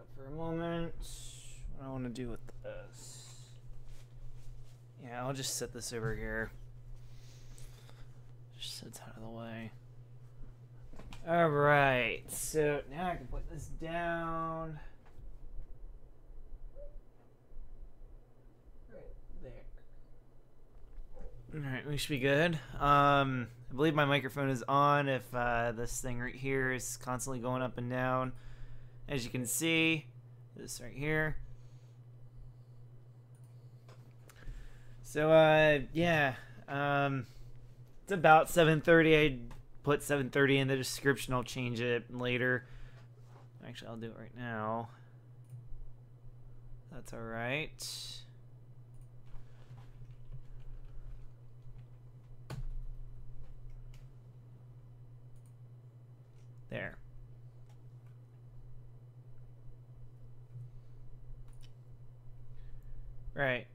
up for a moment. What do I want to do with this? Yeah, I'll just set this over here. Just sits out of the way. Alright, so now I can put this down. Right there. Alright, we should be good. I believe my microphone is on if this thing right here is constantly going up and down. As you can see, this right here. So, yeah. It's about 7:30. I put 7:30 in the description. I'll change it later. Actually, I'll do it right now. That's alright. There. Right.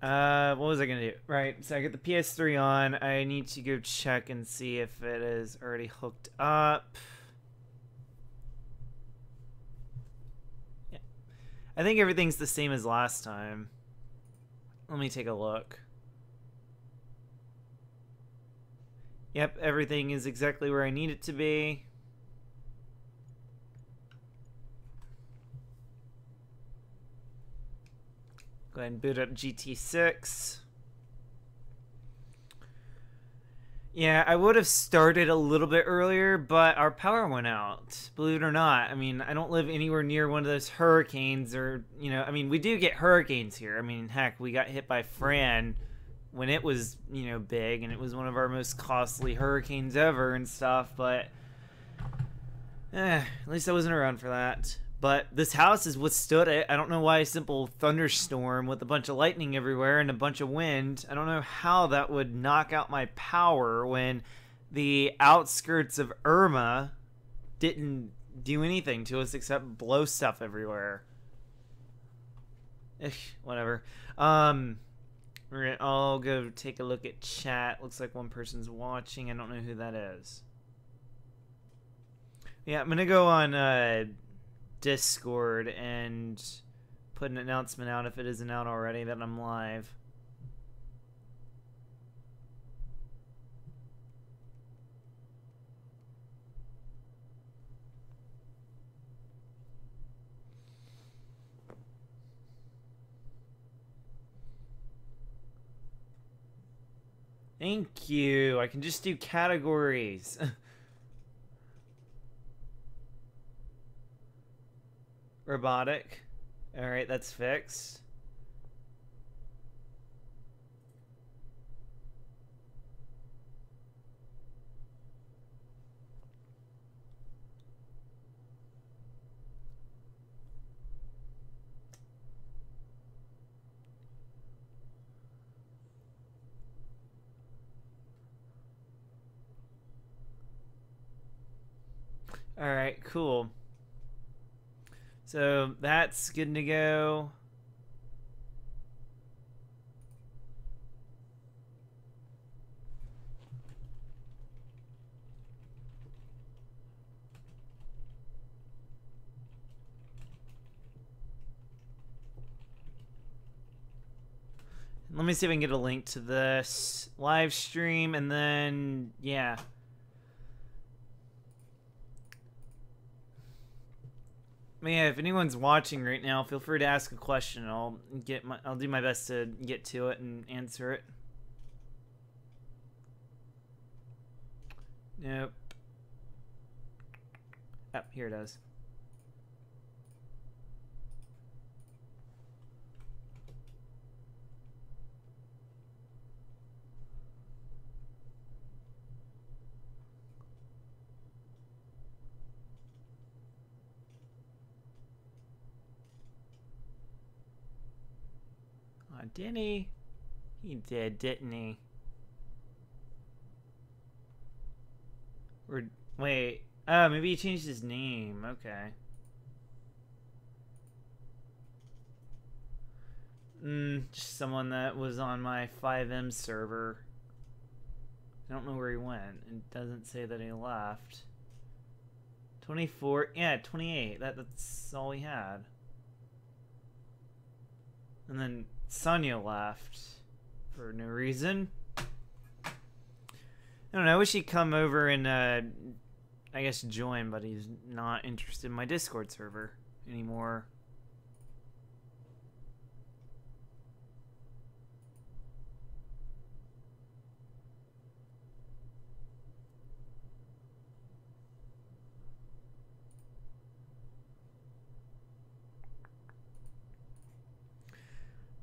What was I gonna do? Right, so I get the PS3 on. I need to go check and see if it is already hooked up. Yeah. I think everything's the same as last time. Let me take a look. Yep, everything is exactly where I need it to be. Go ahead and boot up GT6. Yeah, I would have started a little bit earlier, but our power went out. Believe it or not. I mean, I don't live anywhere near one of those hurricanes or, you know, I mean, we do get hurricanes here. I mean, heck, we got hit by Fran when it was, you know, big, and it was one of our most costly hurricanes ever and stuff, but at least I wasn't around for that. But this house has withstood it. I don't know why a simple thunderstorm with a bunch of lightning everywhere and a bunch of wind, I don't know how that would knock out my power when the outskirts of Irma didn't do anything to us except blow stuff everywhere. Whatever. I'll go take a look at chat. Looks like one person's watching. I don't know who that is. Yeah, I'm gonna go on Discord and put an announcement out if it isn't out already that I'm live. Thank you. I can just do categories. Robotic. Alright, that's fixed. Alright, cool. So that's good to go. Let me see if I can get a link to this live stream, and then, yeah. Yeah, if anyone's watching right now, feel free to ask a question. I'll do my best to get to it and answer it. Nope. Oh, here it is. Didn't he? He did, didn't he? Or wait. Oh, maybe he changed his name. Okay. Just someone that was on my 5M server. I don't know where he went. It doesn't say that he left. 24. Yeah, 28. That's all we had. And then Sonya left for no reason. I don't know. I wish he'd come over and, I guess, join, but he's not interested in my Discord server anymore.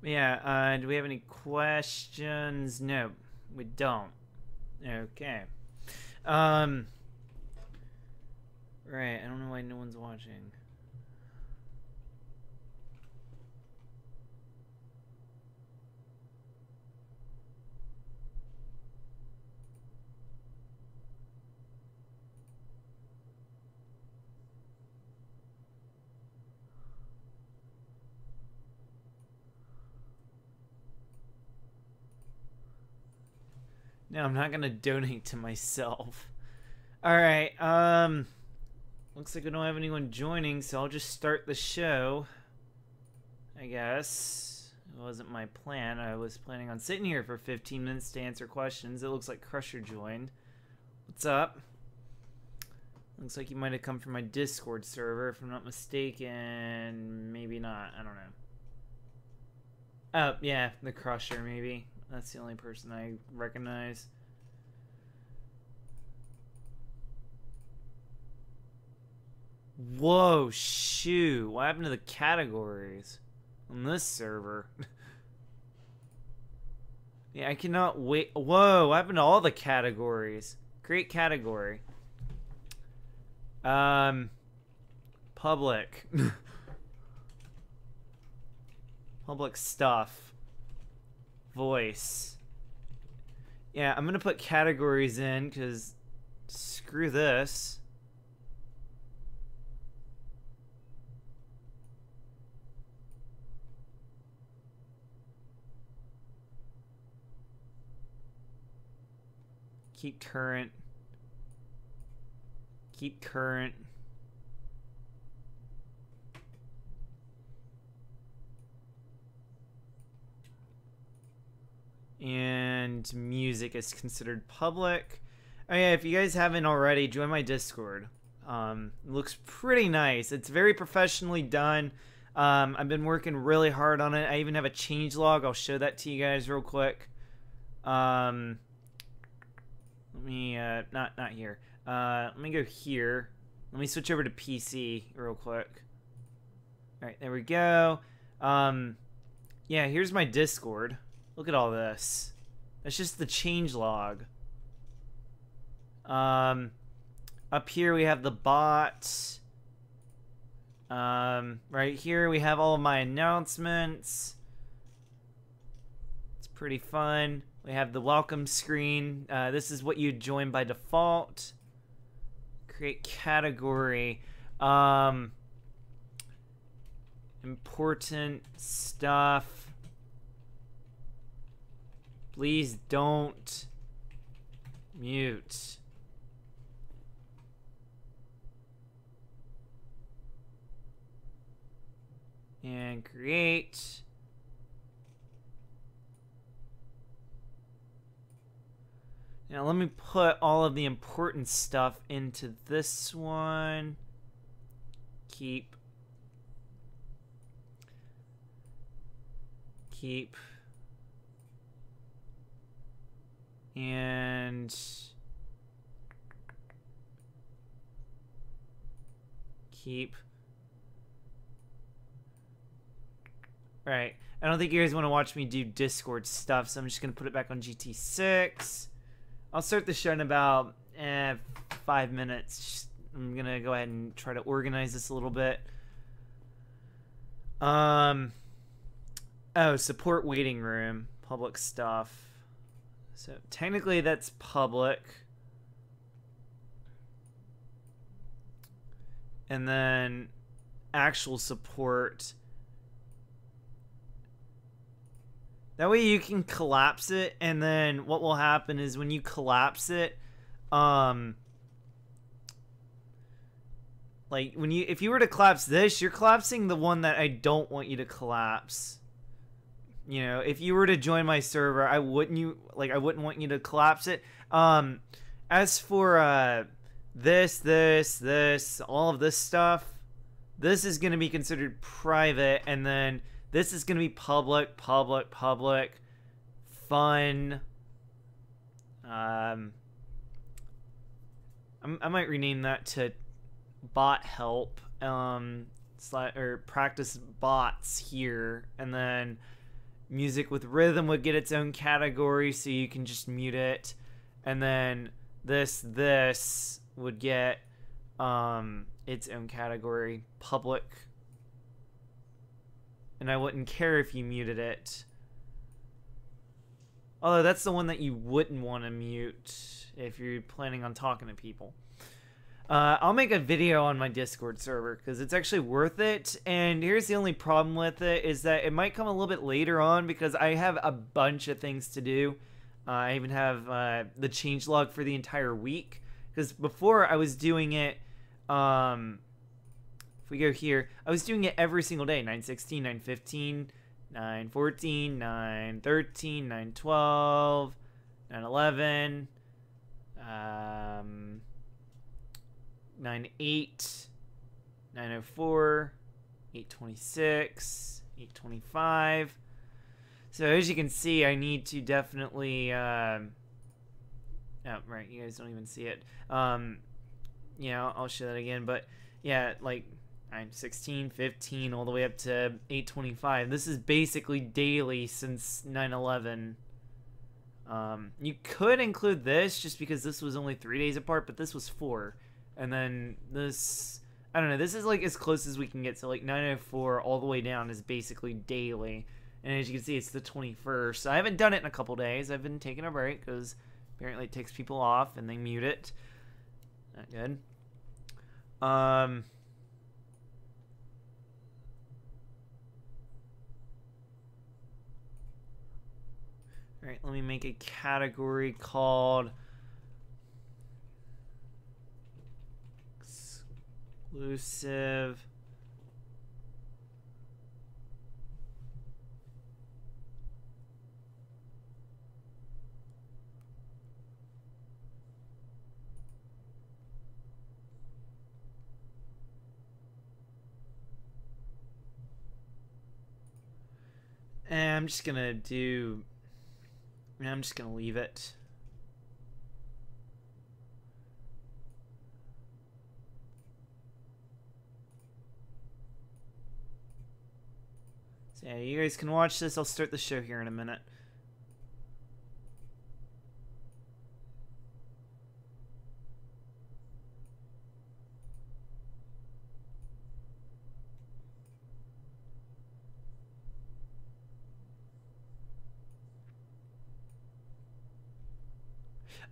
Yeah, do we have any questions? No, we don't. Okay. Right, I don't know why no one's watching. No, I'm not gonna donate to myself. Alright, looks like we don't have anyone joining, so I'll just start the show. I guess. It wasn't my plan. I was planning on sitting here for 15 minutes to answer questions. It looks like Crusher joined. What's up? Looks like you might have come from my Discord server, if I'm not mistaken. Maybe not. I don't know. Oh, yeah, the Crusher, maybe. That's the only person I recognize. Whoa, shoot. What happened to the categories on this server? Yeah, I cannot wait. Whoa, what happened to all the categories? Create category. Public. Public stuff. Voice. Yeah, I'm gonna put categories in because screw this. Keep current. Keep current. And music is considered public. Oh yeah, if you guys haven't already, join my Discord. It looks pretty nice. It's very professionally done. I've been working really hard on it. I even have a changelog. I'll show that to you guys real quick. Let me not here. Let me go here. Let me switch over to PC real quick. All right, there we go. Yeah, here's my Discord. Look at all this. That's just the changelog. Up here we have the bot. Right here we have all of my announcements. It's pretty fun. We have the welcome screen. This is what you join by default. Create category. Important stuff. Please don't mute. And create. Now let me put all of the important stuff into this one. Keep. And keep. Right. I don't think you guys want to watch me do Discord stuff, so I'm just going to put it back on GT6. I'll start the show in about 5 minutes. I'm going to go ahead and try to organize this a little bit. Oh, support waiting room. Public stuff. So technically that's public. And then actual support. That way you can collapse it, and then what will happen is when you collapse it, Like, if you were to collapse this, you're collapsing the one that I don't want you to collapse. You know, if you were to join my server, I wouldn't want you to collapse it. As for this, all of this stuff, this is going to be considered private, and then this is going to be public, fun. I might rename that to bot help, or practice bots here, and then music with rhythm would get its own category, so you can just mute it, and then this would get its own category, public, and I wouldn't care if you muted it. Although that's the one that you wouldn't want to mute if you're planning on talking to people. I'll make a video on my Discord server because it's actually worth it. And here's the only problem with it is that it might come a little bit later on because I have a bunch of things to do. I even have the changelog for the entire week. Because before I was doing it, if we go here, I was doing it every single day. 9/16, 9/15, 9/14, 9/13, 9/12, 9/11, 9/8, 9/04, 8/26, 8/25. So as you can see, I need to definitely oh right, you guys don't even see it. Yeah, I'll show that again, but yeah, like 9/16, 15, all the way up to 8/25. This is basically daily since 9/11. You could include this just because this was only 3 days apart, but this was 4. And then this, I don't know, this is like as close as we can get. So like 9/04 all the way down is basically daily. And as you can see, it's the 21st. I haven't done it in a couple days. I've been taking a break because apparently it takes people off and they mute it. Not good. Alright, let me make a category called exclusive and I'm just gonna leave it. So yeah, you guys can watch this. I'll start the show here in a minute.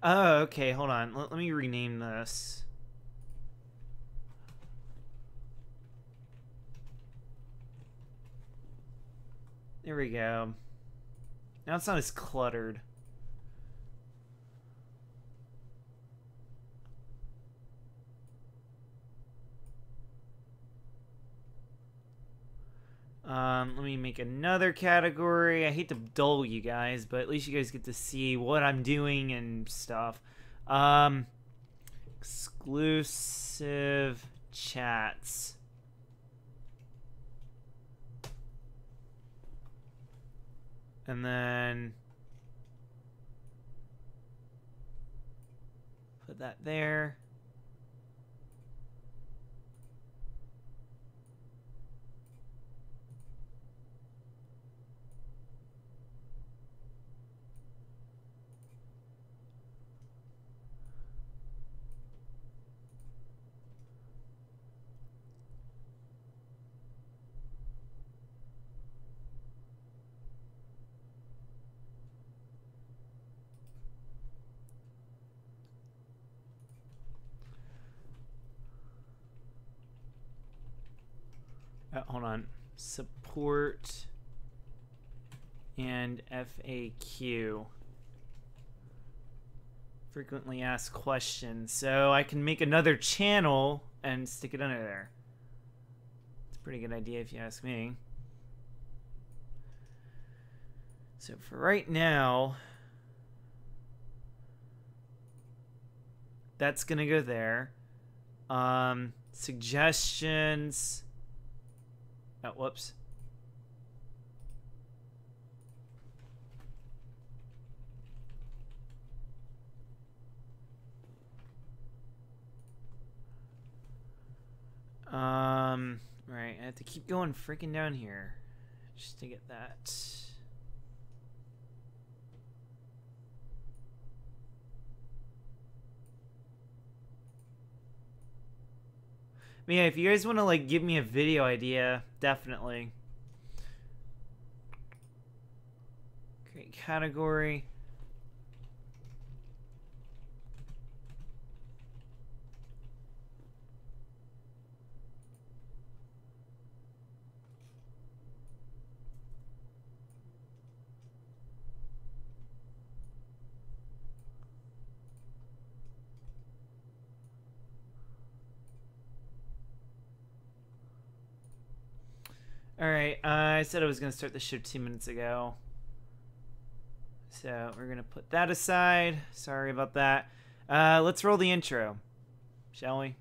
Oh, okay, hold on. Let me rename this. There we go. Now it's not as cluttered. Let me make another category. I hate to dull you guys, but at least you guys get to see what I'm doing and stuff. Exclusive chats. And then put that there. Hold on. Support and FAQ. Frequently asked questions. So I can make another channel and stick it under there. It's a pretty good idea if you ask me. So for right now, that's gonna go there. Suggestions. Oh, whoops. Right, I have to keep going freaking down here just to get that. But yeah, if you guys want to like give me a video idea, definitely. Create category. Alright, I said I was going to start the show 2 minutes ago. So we're going to put that aside. Sorry about that. Let's roll the intro, shall we?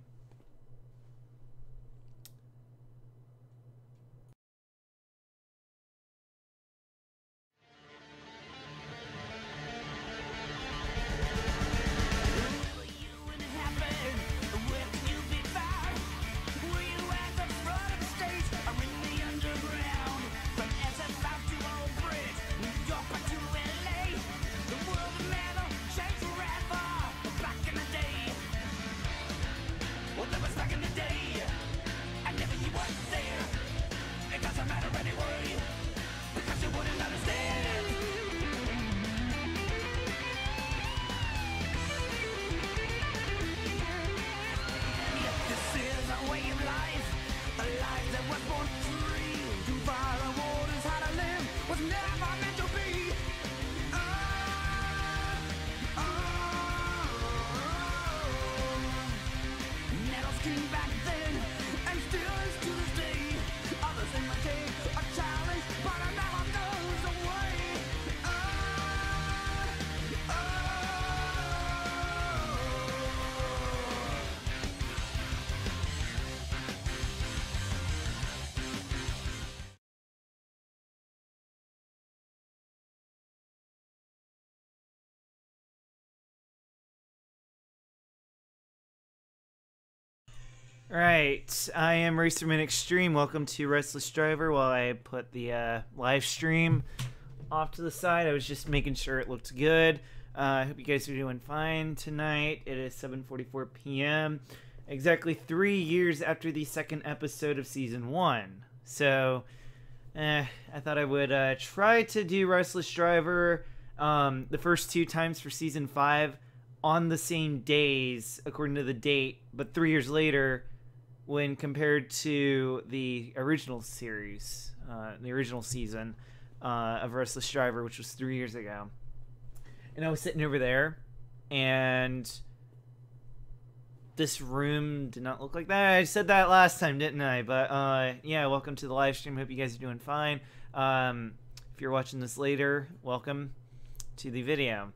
Right, I am Racerman Extreme. Welcome to Restless Driver. While I put the live stream off to the side, I was just making sure it looked good. I hope you guys are doing fine tonight. It is 7:44 p.m. Exactly 3 years after the second episode of Season 1. So, I thought I would try to do Restless Driver the first 2 times for Season 5 on the same days, according to the date, but 3 years later, when compared to the original series, the original season of Restless Driver, which was 3 years ago. And I was sitting over there, and this room did not look like that. I said that last time, didn't I? But yeah, welcome to the live stream. Hope you guys are doing fine. If you're watching this later, welcome to the video.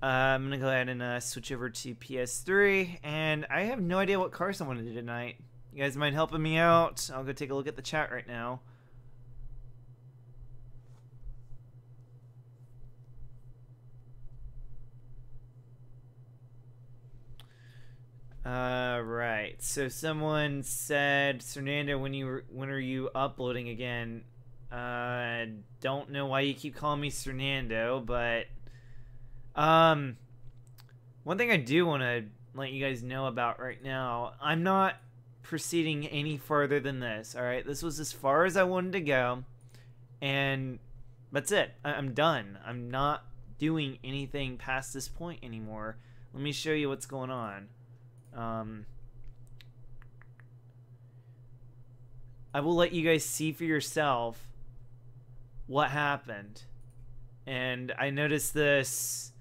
I'm going to go ahead and switch over to PS3, and I have no idea what cars I want to do tonight. You guys mind helping me out? I'll go take a look at the chat right now. Right. So someone said, Fernando, when are you uploading again? Don't know why you keep calling me Fernando, but one thing I do want to let you guys know about right now, I'm not proceeding any farther than this. All right, this was as far as I wanted to go, and that's it. I'm done. I'm not doing anything past this point anymore. Let me show you what's going on. I will let you guys see for yourself what happened. And I noticed this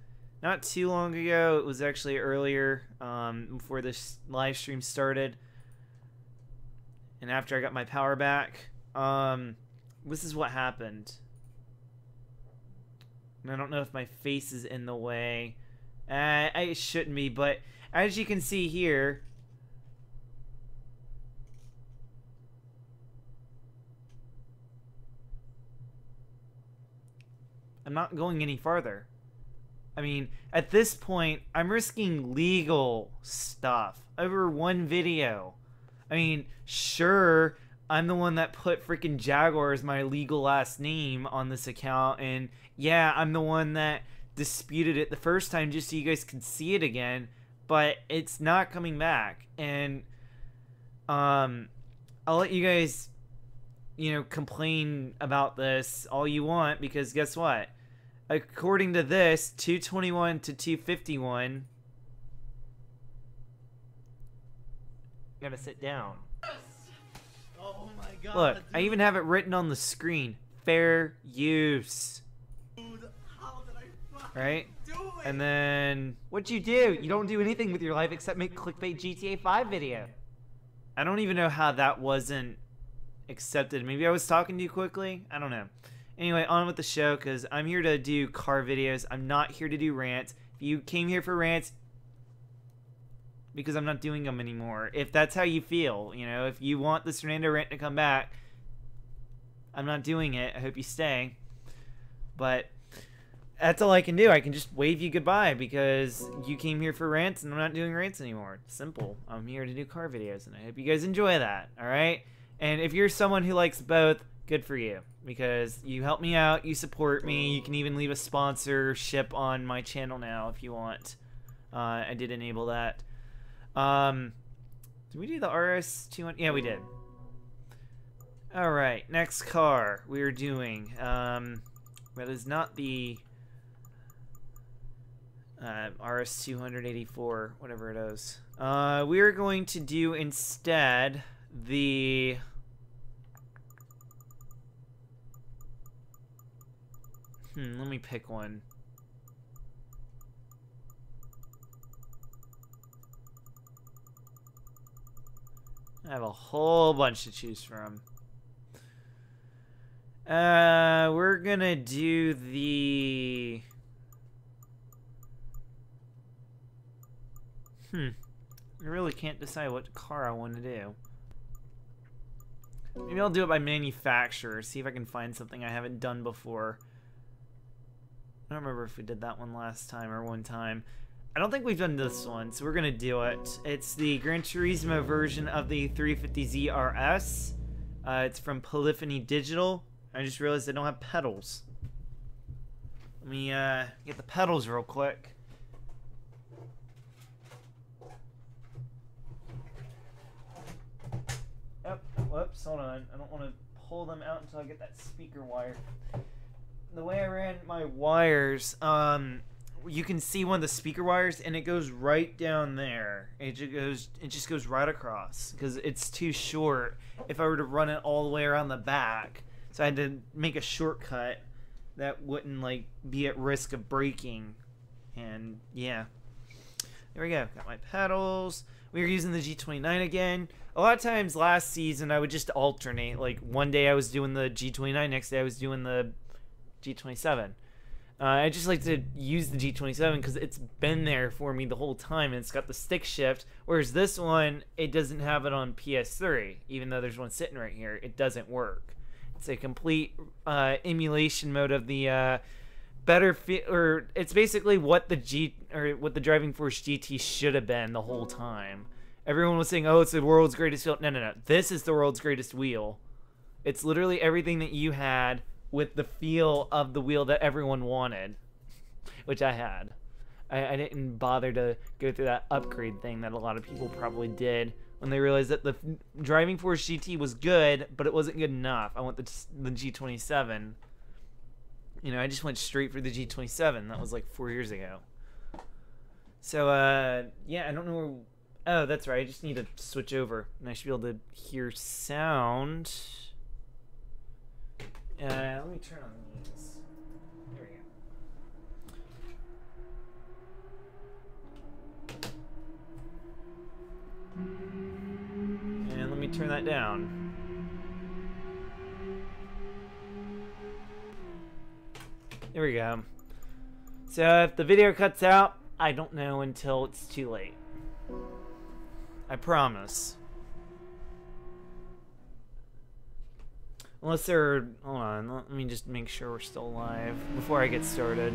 not too long ago. It was actually earlier, before this live stream started. and after I got my power back, this is what happened. And I don't know if my face is in the way. I shouldn't be, but as you can see here, I'm not going any farther. I mean, at this point, I'm risking legal stuff over one video. I mean, sure, I'm the one that put freaking Jaguar as my legal last name on this account, and yeah, I'm the one that disputed it the first time just so you guys could see it again, but it's not coming back. And I'll let you guys, you know, complain about this all you want, because guess what? According to this, 221 to 251. You gotta sit down. Yes! Oh my god. Look, dude. I even have it written on the screen. Fair use. Dude, how did I fucking Right? do it? And then what'd you do? You don't do anything with your life except make clickbait GTA 5 video. I don't even know how that wasn't accepted. Maybe I was talking too quickly? I don't know. Anyway, on with the show, because I'm here to do car videos. I'm not here to do rants. If you came here for rants, because I'm not doing them anymore. If that's how you feel, you know, if you want this Fernando rant to come back, I'm not doing it. I hope you stay. But that's all I can do. I can just wave you goodbye because you came here for rants and I'm not doing rants anymore. It's simple. I'm here to do car videos and I hope you guys enjoy that. All right? And if you're someone who likes both, good for you, because you help me out, you support me. You can even leave a sponsorship on my channel now if you want. I did enable that. Did we do the RS200? Yeah, we did. Alright, next car we are doing. That is not the RS284, whatever it is. We are going to do instead the... let me pick one. I have a whole bunch to choose from. We're gonna do the... I really can't decide what car I want to do. Maybe I'll do it by manufacturer, see if I can find something I haven't done before. I don't remember if we did that one last time or one time. I don't think we've done this one, so we're gonna do it. It's the Gran Turismo version of the 350Z RS. It's from Polyphony Digital. I just realized I don't have pedals. Let me get the pedals real quick. Oh, whoops, hold on. I don't want to pull them out until I get that speaker wire. The way I ran my wires, you can see one of the speaker wires, and it goes right down there. It just goes right across because it's too short. If I were to run it all the way around the back, so I had to make a shortcut that wouldn't like be at risk of breaking. And yeah, there we go. Got my pedals. We were using the G29 again. A lot of times last season I would just alternate. Like one day I was doing the G29, next day I was doing the G27. I just like to use the G27 because it's been there for me the whole time and it's got the stick shift, whereas this one, it doesn't have it on PS3. Even though there's one sitting right here, it doesn't work. It's a complete emulation mode of the or it's basically what the Driving Force GT should have been the whole time. Everyone was saying, oh, it's the world's greatest wheel. No, no, no. This is the world's greatest wheel. It's literally everything that you had with the feel of the wheel that everyone wanted, which I had. I didn't bother to go through that upgrade thing that a lot of people probably did when they realized that the Driving Force GT was good, but it wasn't good enough. I want the G27. You know, I just went straight for the G27. That was like 4 years ago. So, yeah, I don't know where... Oh, that's right. I just need to switch over, and I should be able to hear sound. Let me turn on these. There we go. And let me turn that down. There we go. So if the video cuts out, I don't know until it's too late. I promise. Unless they're... Hold on, let me just make sure we're still live before I get started.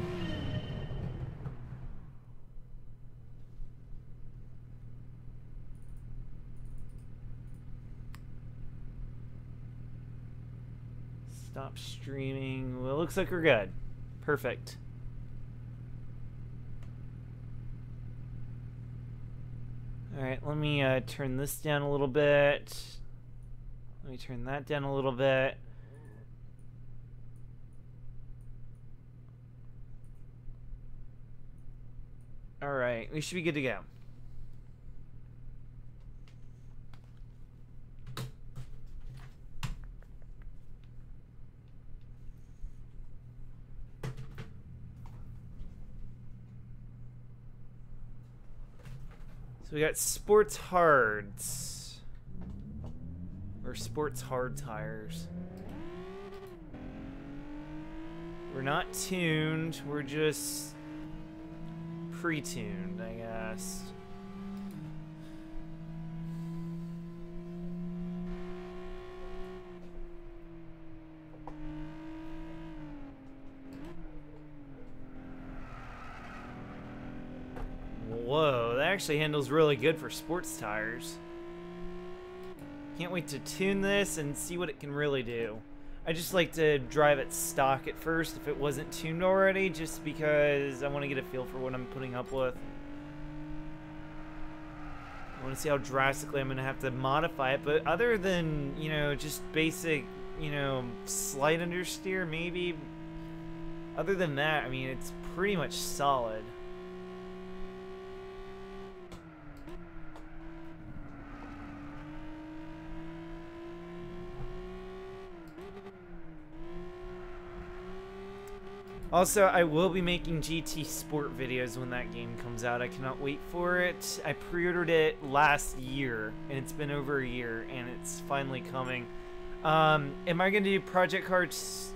Stop streaming. Well, it looks like we're good. Perfect. Alright, let me turn this down a little bit. Let me turn that down a little bit. Alright, we should be good to go. So we got sports hards. Or sports hard tires. We're not tuned, we're just pre-tuned, I guess. Whoa, that actually handles really good for sports tires. Can't wait to tune this and see what it can really do. I just like to drive it stock at first if it wasn't tuned already, just because I want to get a feel for what I'm putting up with. I want to see how drastically I'm going to have to modify it, but other than, you know, just basic, you know, slight understeer maybe, other than that, I mean, it's pretty much solid. Also, I will be making GT Sport videos when that game comes out. I cannot wait for it. I pre-ordered it last year, and it's been over a year, and it's finally coming. Am I going to do Project Cars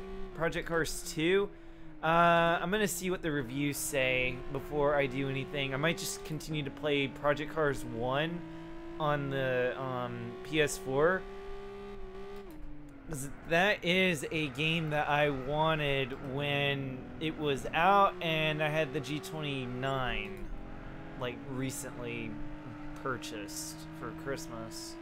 2? I'm going to see what the reviews say before I do anything. I might just continue to play Project Cars 1 on the PS4. That is a game that I wanted when it was out, and I had the G29 like recently purchased for Christmas.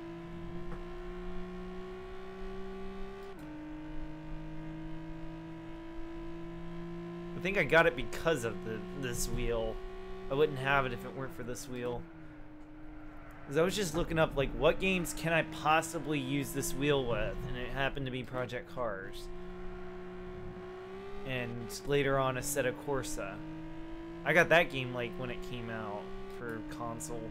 I think I got it because of this wheel. I wouldn't have it if it weren't for this wheel. Because I was just looking up, like, what games can I possibly use this wheel with? And it happened to be Project Cars. And later on, Assetto Corsa. I got that game, like, when it came out for console.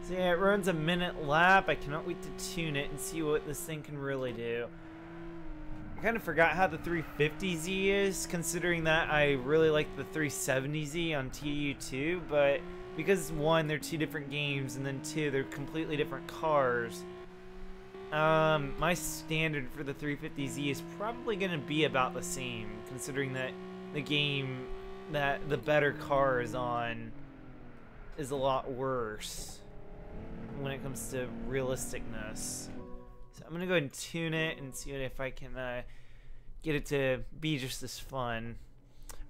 So yeah, it runs a minute lap. I cannot wait to tune it and see what this thing can really do. I kind of forgot how the 350Z is, considering that I really like the 370Z on TU2, but because one, they're two different games, and then two, they're completely different cars. My standard for the 350Z is probably going to be about the same, considering that the game that the better car is on is a lot worse when it comes to realisticness. So I'm gonna go ahead and tune it and see if I can get it to be just as fun.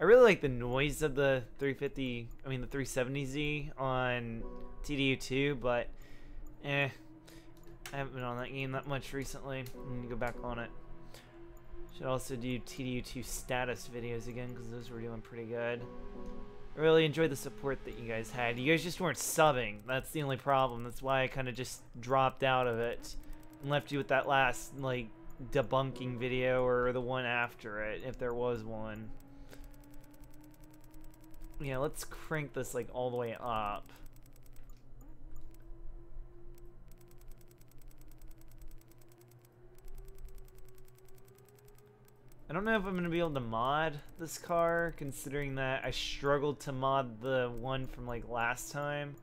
I really like the noise of the 370Z on TDU2, but I haven't been on that game that much recently. I'm gonna go back on it. Should also do TDU2 status videos again because those were doing pretty good. I really enjoyed the support that you guys had. You guys just weren't subbing. That's the only problem. That's why I kind of just dropped out of it and left you with that last, like, debunking video or the one after it, if there was one. Yeah, let's crank this, like, all the way up. I don't know if I'm going to be able to mod this car, considering that I struggled to mod the one from, like, last time.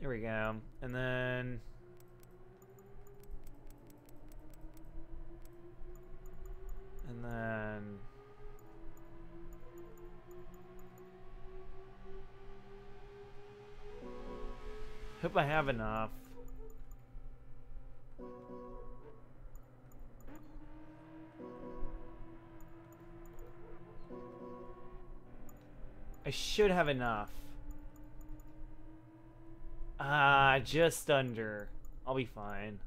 There we go. And then... And then... Hope I have enough. I should have enough. Ah, just under. I'll be fine.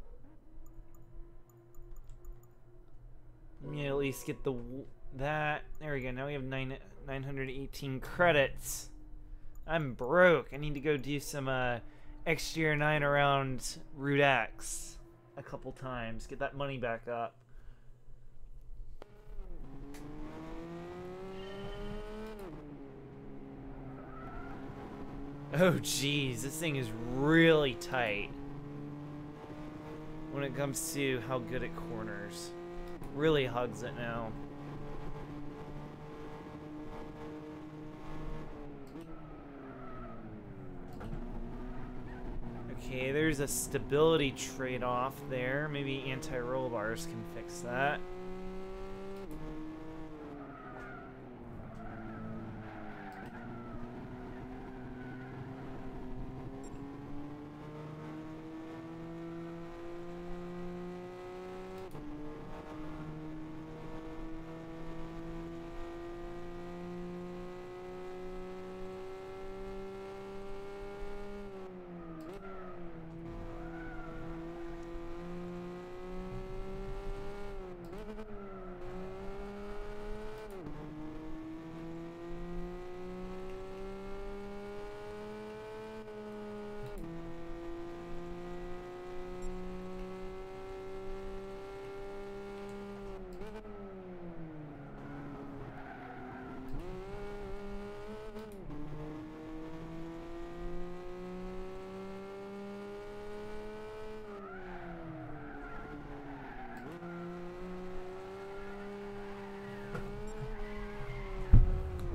Let me at least get that. There we go. Now we have 918 credits. I'm broke. I need to go do some exterior 9 around Route X a couple times. Get that money back up. Oh geez, this thing is really tight when it comes to how good it corners. Really hugs it now. Okay, there's a stability trade-off there. Maybe anti-roll bars can fix that.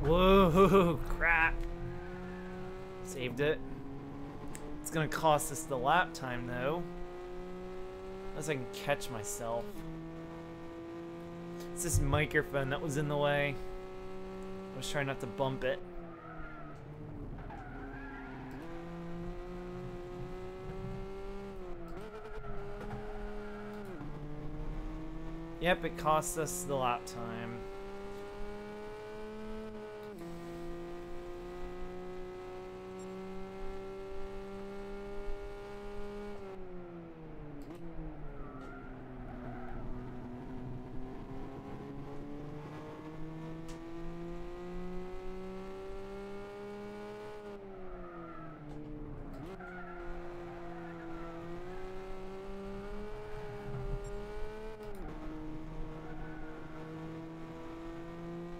Whoa, crap. Saved it. It's gonna cost us the lap time, though. Unless I can catch myself. It's this microphone that was in the way. I was trying not to bump it. Yep, it cost us the lap time.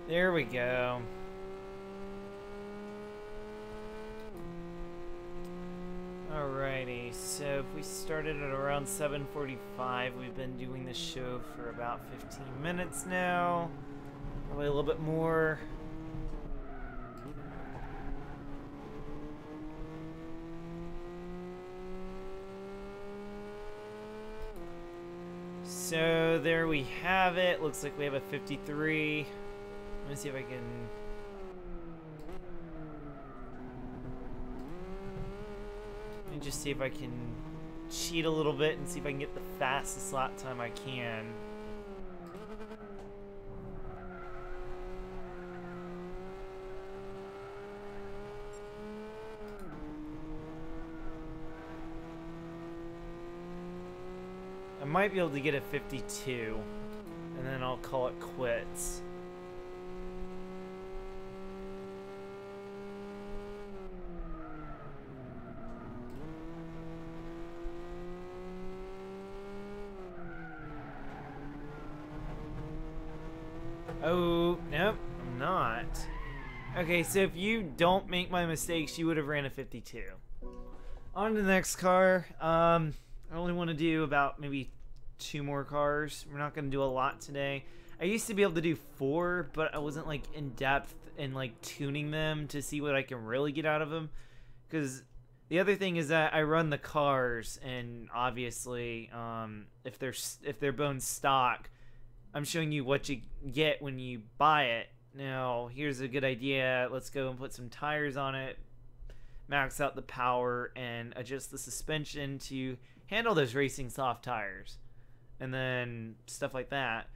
There we go. Alrighty, so if we started at around 7:45, we've been doing this show for about 15 minutes now. Probably a little bit more. So there we have it. Looks like we have a 53. Let me see if I can... Let me just see if I can cheat a little bit and see if I can get the fastest lap time I can. might be able to get a 52, and then I'll call it quits. Oh, nope, I'm not. Okay, so if you don't make my mistakes, you would have ran a 52. On to the next car. I only want to do about maybe 2 more cars. We're not going to do a lot today. I used to be able to do 4, but I wasn't like in depth in like tuning them to see what I can really get out of them. Because the other thing is that I run the cars, and obviously, if they're bone stock, I'm showing you what you get when you buy it. Now, here's a good idea. Let's go and put some tires on it, max out the power, and adjust the suspension to handle those racing soft tires. And then stuff like that.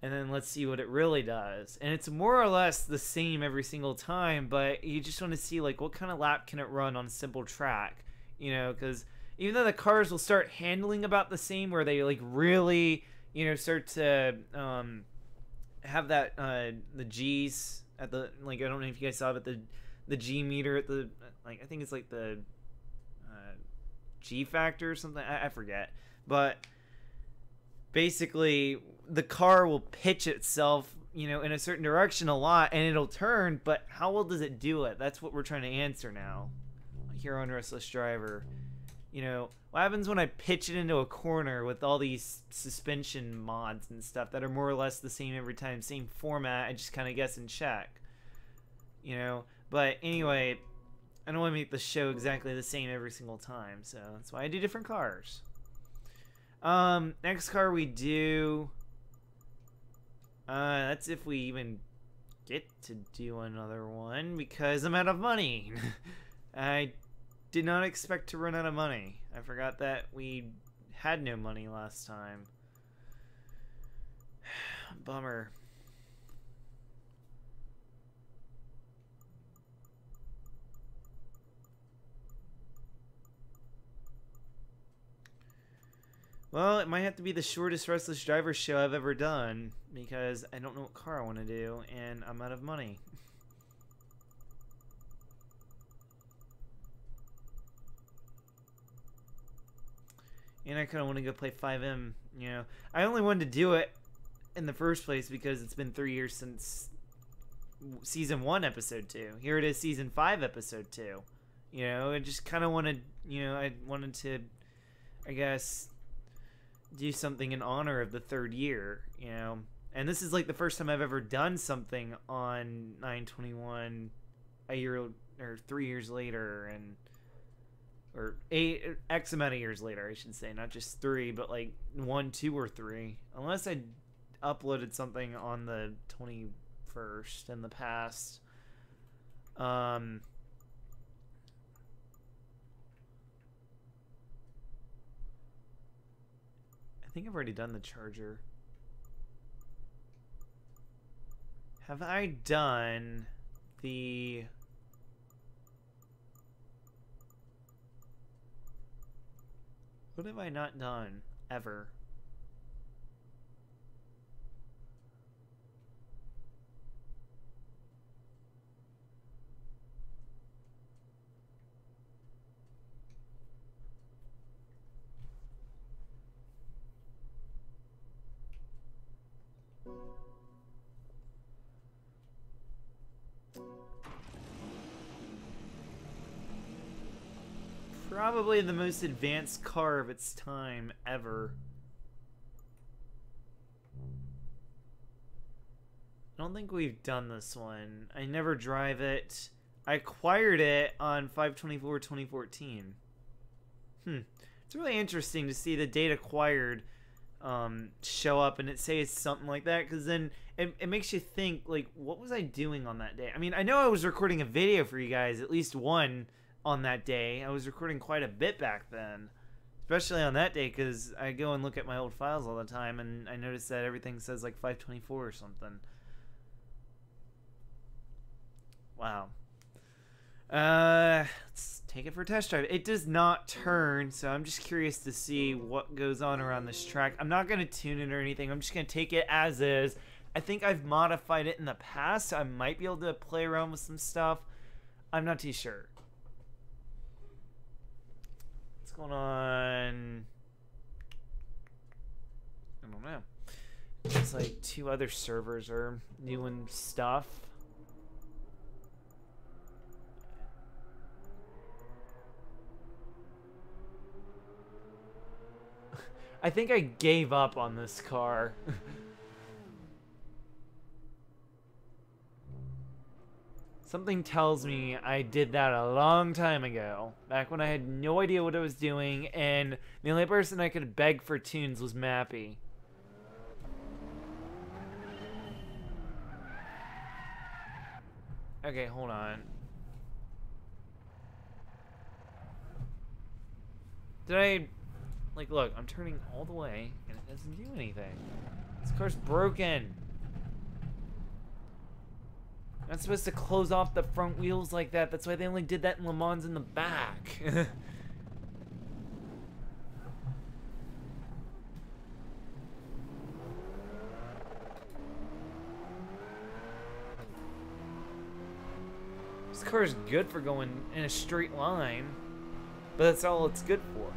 And then let's see what it really does. And it's more or less the same every single time, but you just want to see like what kind of lap can it run on a simple track. You know, because even though the cars will start handling about the same, where they like really, you know, start to have that the G's at the, like, I don't know if you guys saw it, but the G meter at the, like, I think it's like the G factor or something, I forget, but basically the car will pitch itself, you know, in a certain direction a lot, and it'll turn, but how well does it do it? That's what we're trying to answer now here on Restless Driver. You know, what happens when I pitch it into a corner with all these suspension mods and stuff that are more or less the same every time, same format, I just kind of guess and check. You know, but anyway, I don't want to make the show exactly the same every single time, so that's why I do different cars. Next car we do, that's if we even get to do another one, because I'm out of money. I did not expect to run out of money. I forgot that we had no money last time. Bummer. Well, it might have to be the shortest Restless Driver show I've ever done, because I don't know what car I want to do, and I'm out of money. And I kind of want to go play 5M, you know. I only wanted to do it in the first place because it's been 3 years since Season 1, Episode 2. Here it is, Season 5, Episode 2. You know, I just kind of wanted, you know, I wanted to, I guess, do something in honor of the 3rd year, you know. And this is like the first time I've ever done something on 9/21 a year or 3 years later, and or X amount of years later, I should say, not just 3, but like 1, 2, or 3, unless I uploaded something on the 21st in the past. I think I've already done the charger. Have I done the... What have I not done ever? Probably the most advanced car of its time ever. I don't think we've done this one. I never drive it. I acquired it on 5/24/2014. It's really interesting to see the date acquired show up and it says something like that, because then it makes you think, like, what was I doing on that day? I mean, I know I was recording a video for you guys, at least one on that day. I was recording quite a bit back then, especially on that day, because I go and look at my old files all the time, and I noticed that everything says like 5/24 or something. Wow. Let's take it for a test drive. It does not turn, so I'm just curious to see what goes on around this track. I'm not going to tune it or anything. I'm just going to take it as is. I think I've modified it in the past, so I might be able to play around with some stuff. I'm not too sure. What's going on? I don't know. It's like 2 other servers are doing stuff. I think I gave up on this car. Something tells me I did that a long time ago, back when I had no idea what I was doing, and the only person I could beg for tunes was Mappy. Okay, hold on. Did I... Like, look, I'm turning all the way, and it doesn't do anything. This car's broken. I'm not supposed to close off the front wheels like that. That's why they only did that in Le Mans in the back. This car is good for going in a straight line, but that's all it's good for.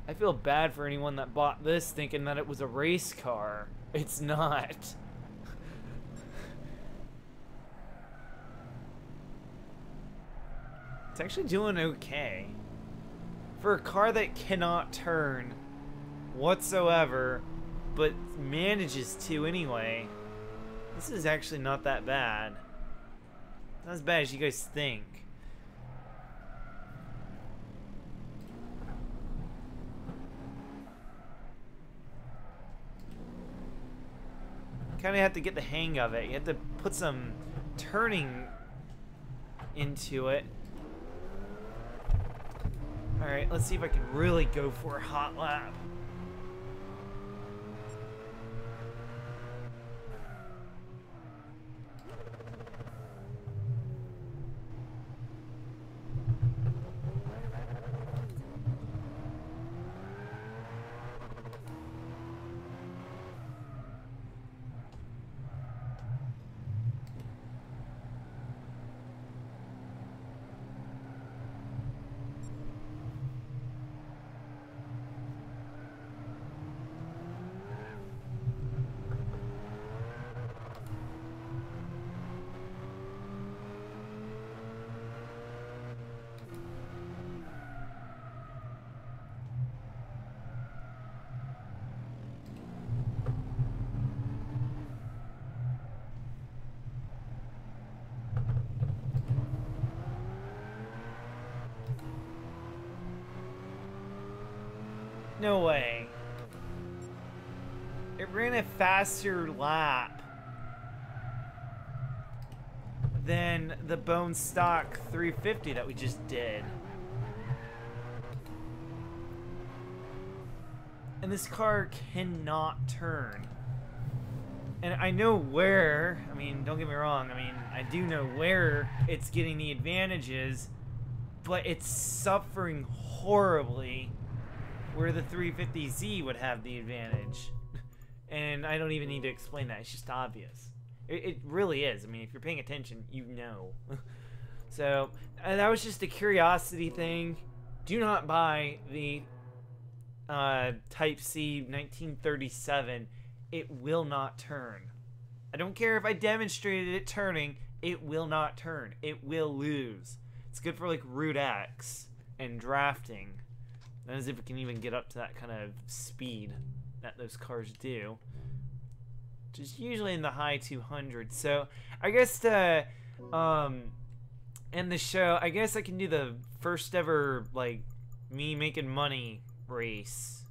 I feel bad for anyone that bought this thinking that it was a race car. It's not. It's actually doing okay. For a car that cannot turn whatsoever, but manages to anyway, this is actually not that bad. Not as bad as you guys think. Kind of have to get the hang of it. You have to put some turning into it. Alright, let's see if I can really go for a hot lap. No way. It ran a faster lap than the bone stock 350 that we just did. And this car cannot turn. And I know where, I mean, don't get me wrong, I mean, I do know where it's getting the advantages, but it's suffering horribly where the 350Z would have the advantage. And I don't even need to explain that. It's just obvious. It really is. I mean, if you're paying attention, you know. So, that was just a curiosity thing. Do not buy the Type C 1937. It will not turn. I don't care if I demonstrated it turning. It will not turn. It will lose. It's good for, like, Route X and drafting. As if it can even get up to that kind of speed that those cars do, which is usually in the high 200s. So I guess to end the show, I guess I can do the first ever like me making money race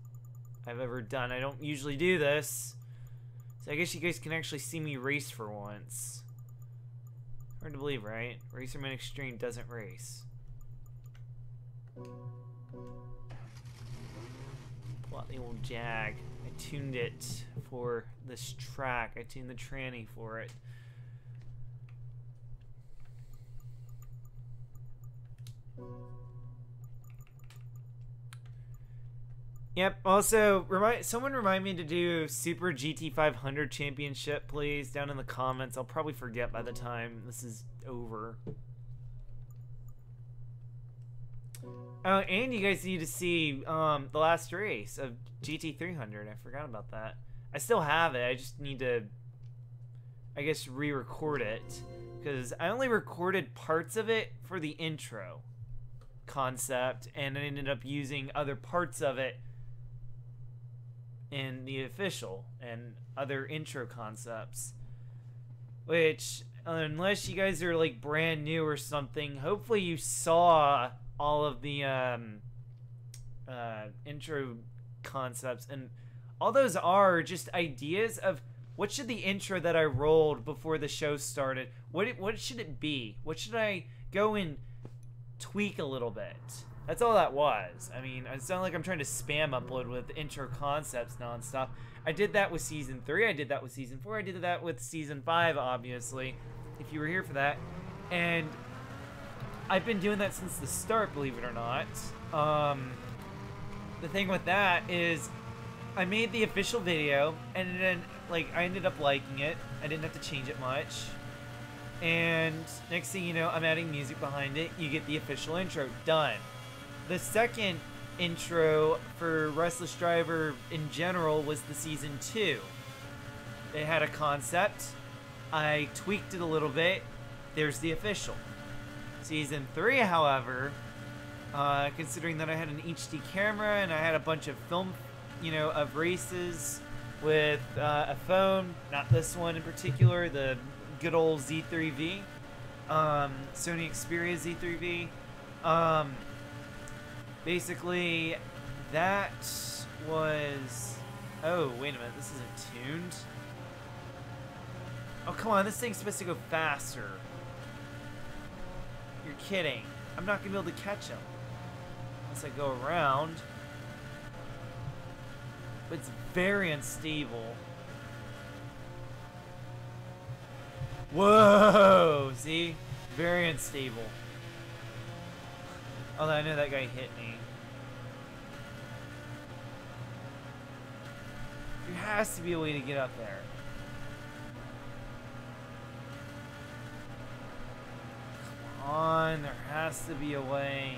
I've ever done. I don't usually do this, so I guess you guys can actually see me race for once. Hard to believe, right? Racerman Extreme doesn't race. Pull out the old Jag. I tuned it for this track. I tuned the tranny for it. Yep. Also, someone remind me to do Super GT 500 Championship, please, down in the comments. I'll probably forget by the time this is over. Oh, and you guys need to see the last race of GT 300. I forgot about that. I still have it. I just need to, I guess, re-record it, because I only recorded parts of it for the intro concept, and I ended up using other parts of it in the official and other intro concepts, which, unless you guys are like brand new or something, hopefully you saw all of the intro concepts, and all those are just ideas of what should the intro that I rolled before the show started, what should it be, what should I go and tweak a little bit. That's all that was. I mean, it sounds like I'm trying to spam upload with intro concepts nonstop. I did that with Season 3, I did that with Season 4, I did that with Season 5, obviously, if you were here for that. And I've been doing that since the start, believe it or not. The thing with that is, I made the official video, and then, like, I ended up liking it. I didn't have to change it much. And next thing you know, I'm adding music behind it. You get the official intro. Done. The second intro for Restless Driver in general was the Season 2. It had a concept. I tweaked it a little bit. There's the official. Season 3, however, considering that I had an HD camera and I had a bunch of film, you know, of races with a phone, not this one in particular, the good old Z3V, Sony Xperia Z3V. Basically, that was... Oh, wait a minute, this isn't tuned? Oh, come on, this thing's supposed to go faster. You're kidding. I'm not going to be able to catch him unless I go around. But it's very unstable. Whoa! See? Very unstable. Although I know that guy hit me. There has to be a way to get up there. Come on, there has to be a way.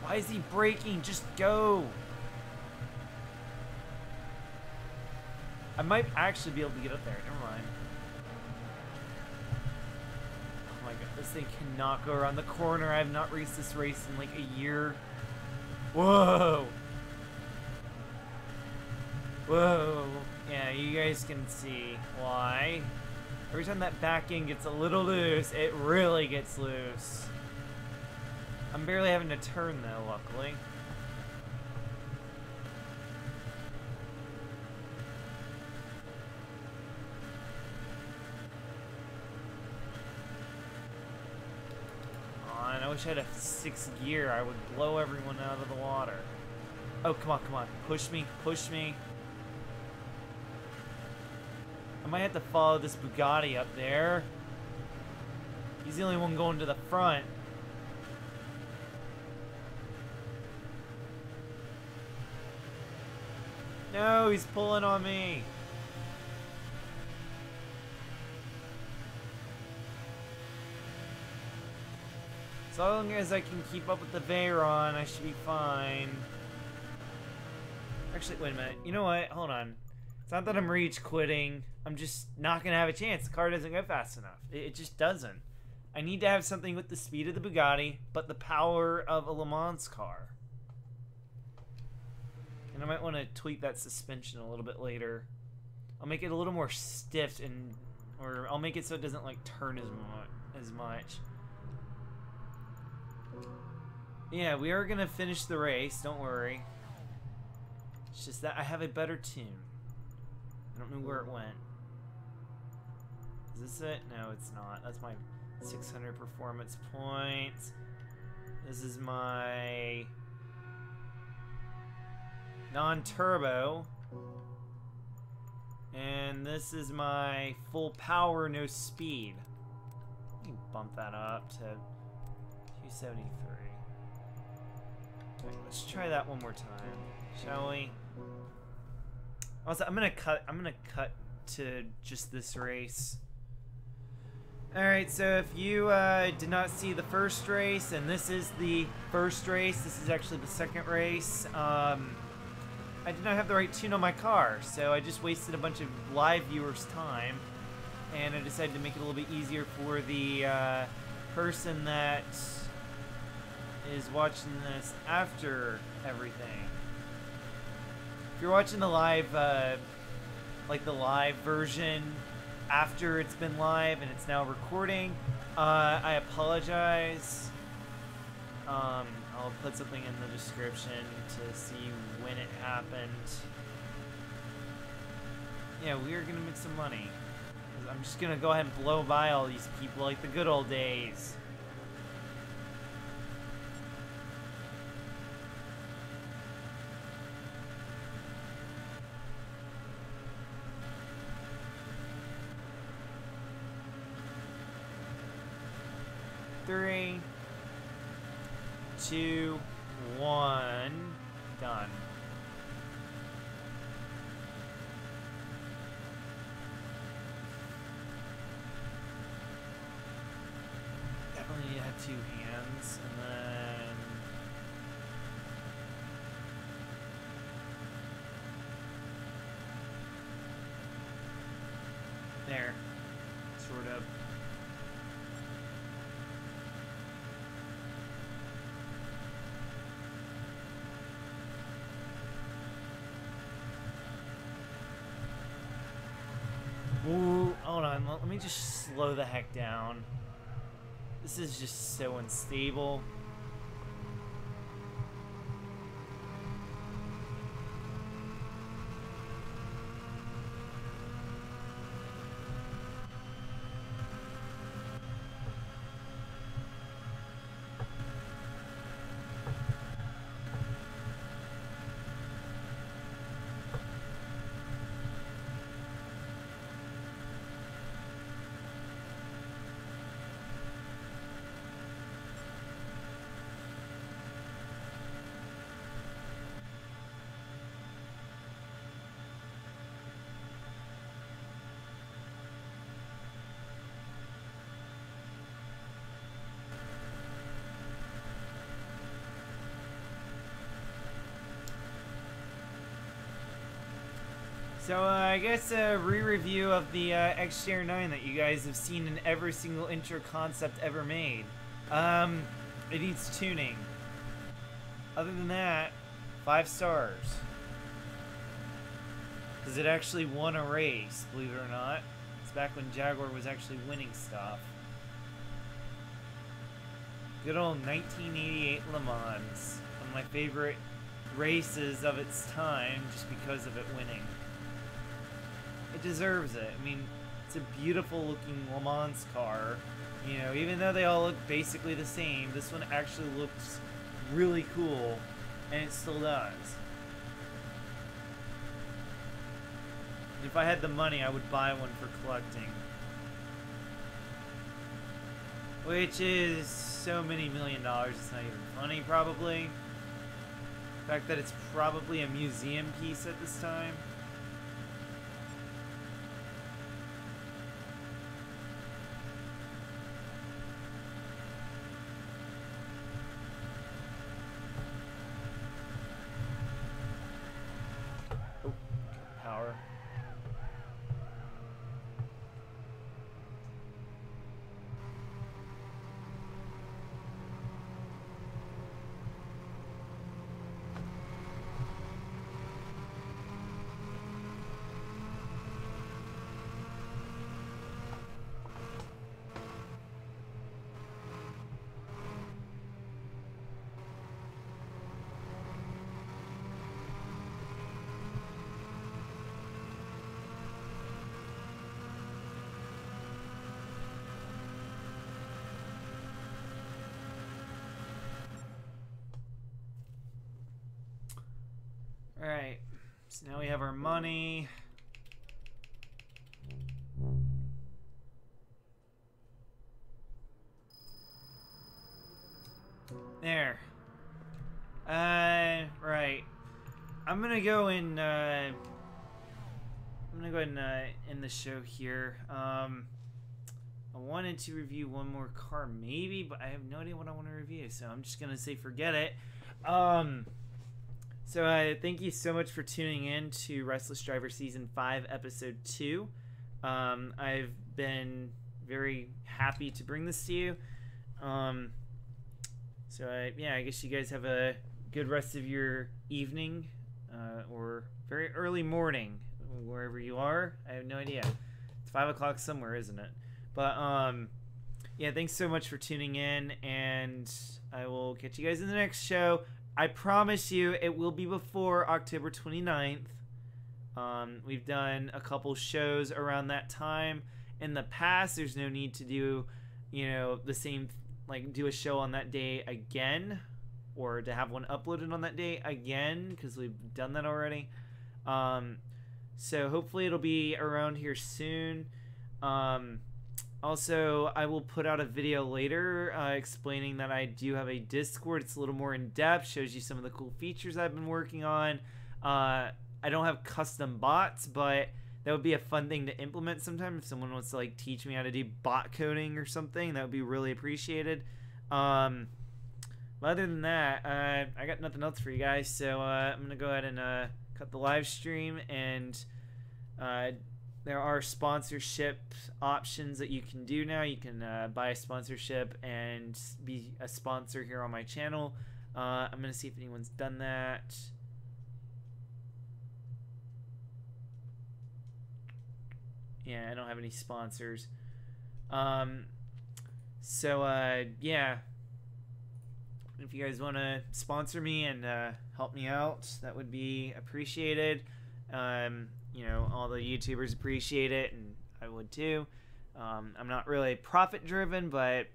Why is he braking? Just go. I might actually be able to get up there. Never mind. Oh my god, this thing cannot go around the corner. I have not raced this race in like a year. Whoa. Whoa. Yeah, you guys can see why. Every time that back end gets a little loose, it really gets loose. I'm barely having to turn though, luckily. I wish I had a 6th gear. I would blow everyone out of the water. Oh, come on, come on. Push me, push me. I might have to follow this Bugatti up there. He's the only one going to the front. No, he's pulling on me. As long as I can keep up with the Veyron, I should be fine. Actually, wait a minute. You know what? Hold on. It's not that I'm rage quitting. I'm just not going to have a chance. The car doesn't go fast enough. It just doesn't. I need to have something with the speed of the Bugatti, but the power of a Le Mans car. And I might want to tweak that suspension a little bit later. I'll make it a little more stiff, or I'll make it so it doesn't like turn as much. Yeah, we are gonna finish the race, don't worry. It's just that I have a better tune. I don't know where it went. Is this it? No, it's not. That's my 600 performance points. This is my non-turbo. And this is my full power, no speed. Let me bump that up to 273. Wait, let's try that one more time, shall we? Also, I'm gonna cut to just this race. Alright, so if you did not see the first race, and this is the first race, this is actually the second race, I did not have the right tune on my car, so I just wasted a bunch of live viewers' time, and I decided to make it a little bit easier for the person that is watching this after everything. If you're watching the live, like the live version after it's been live and it's now recording, I apologize. I'll put something in the description to see when it happened. Yeah, we are gonna make some money. I'm just gonna go ahead and blow by all these people like the good old days. Three, two, one, done. Definitely need to have two hands, and then there, sort of. Ooh, hold on, let me just slow the heck down. This is just so unstable. So I guess a re-review of the XJR9 that you guys have seen in every single intro concept ever made. It needs tuning. Other than that, 5 stars. Because it actually won a race, believe it or not. It's back when Jaguar was actually winning stuff. Good old 1988 Le Mans. One of my favorite races of its time, just because of it winning. It deserves it. I mean, it's a beautiful looking Le Mans car. You know, even though they all look basically the same, this one actually looks really cool, and it still does. If I had the money, I would buy one for collecting. Which is so many $1 million, it's not even funny, probably. The fact that it's probably a museum piece at this time. Power. Alright. So now we have our money. There. Right. I'm gonna go and, end the show here. I wanted to review one more car, maybe, but I have no idea what I want to review, so I'm just gonna say forget it. So thank you so much for tuning in to Restless Driver Season 5, Episode 2. I've been very happy to bring this to you. Yeah, I guess you guys have a good rest of your evening, or very early morning, wherever you are. I have no idea. It's 5 o'clock somewhere, isn't it? But, yeah, thanks so much for tuning in, and I will catch you guys in the next show. I promise you it will be before October 29th. We've done a couple shows around that time. In the past, there's no need to do, the same, do a show on that day again, or to have one uploaded on that day again, because we've done that already. So hopefully it'll be around here soon. Also, I will put out a video later explaining that I do have a Discord. It's a little more in-depth, shows you some of the cool features I've been working on. I don't have custom bots, but that would be a fun thing to implement sometime if someone wants to teach me how to do bot coding or something. That would be really appreciated. But other than that, I got nothing else for you guys, so I'm going to go ahead and cut the live stream, and there are sponsorship options that you can do now. You can buy a sponsorship and be a sponsor here on my channel. I'm going to see if anyone's done that. Yeah, I don't have any sponsors. Yeah. If you guys want to sponsor me and help me out, that would be appreciated. All the YouTubers appreciate it, and I would too. I'm not really profit driven, but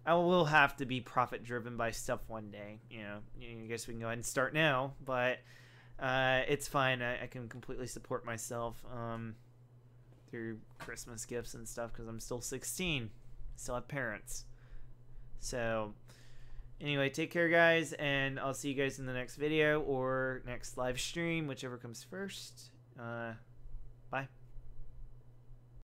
I will have to be profit driven by stuff one day. I guess we can go ahead and start now, but it's fine. I can completely support myself through Christmas gifts and stuff because I'm still 16, still have parents. So anyway, take care, guys, and I'll see you guys in the next video or next live stream, whichever comes first. Bye.